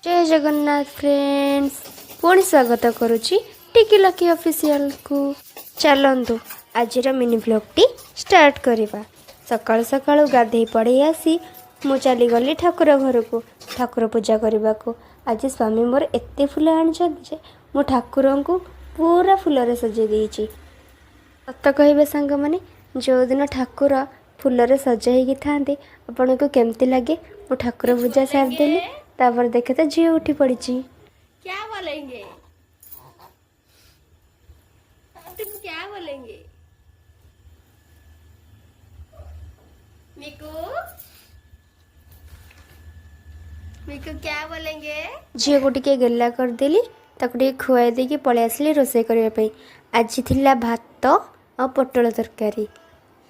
जय जगन्नाथ फ्रेंड्स पुणी स्वागत करुच्ची टिकी लकी ऑफिशियल को चलतु आज मिनी ब्लॉग टी स्टार्ट करवा। सकाळु सकाळु गाधे पड़े आसी मु चली गली ठाकुर घर को ठाकुर पूजा करने को। आज स्वामी मोर एते फूल आनी मु ठाकुर को पूरा फूल सजे देइछि। सत कहबे सांग माने जो दिन ठाकुर फूल सजाई था आपन को केमती लगे। मु ठाकुर पूजा सारदेली तापर देखे तो झील उठी पड़ी। क्या बोलेंगे तुम क्या बोलेंगे मिकू मिकू क्या बोलेंगे। झील को टिके गेला करदेली ताको खुआई देकी पलि आसली रोषे करने। आज थिला भात आ पोटल तरकारी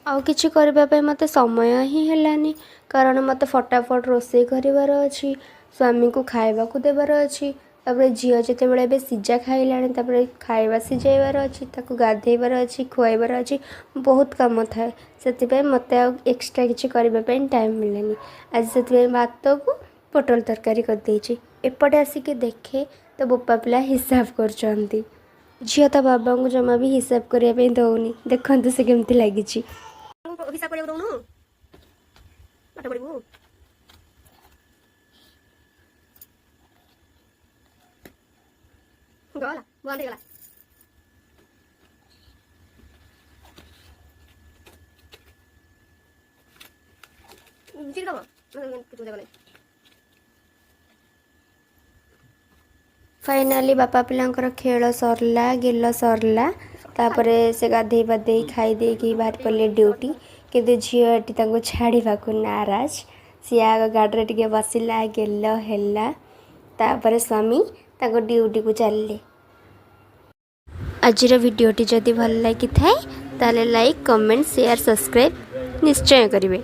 आउ किछि करबा मते समय ही हेलानी कारण मते फटाफट रोषे करिवार अछि स्वामी को खाइबा को देवार अछि। तापर झील जितेबाला बे सिजा खाइलानी तापर खाइबा सिजाइबार अछि ताको गाधेबार अछि खुआइबार अछि बहुत काम थाए से मते आ एक्स्ट्रा किछि करबा पे टाइम मिलेनी। आज से भात को पोटल तरकारी कर देछि। एपटे आसिक देखे तो बोपा पिला हिसाब करछंती। झील तो बाबा को जमा भी हिसाब करने पे दौनी देखते से केमती लगी। हिसाब करबो दउनु पाठ पढिबो गला बंद गला जी दबो पूजा करे। फाइनाली बापा पिलांकर खेल सरला गेल सरला तापर से गाधे पाधे खाई दे कि बाहर पड़े ड्यूटी किंतु झीलटी छाड़ा को नाराज सी आग गाड़ी टे बसला गेल है तापर स्वामी ड्यूटी को चलले। आज भिडियोटी जदि भल लगी थाए ताले लाइक कमेंट शेयर सब्सक्राइब निश्चय करेंगे।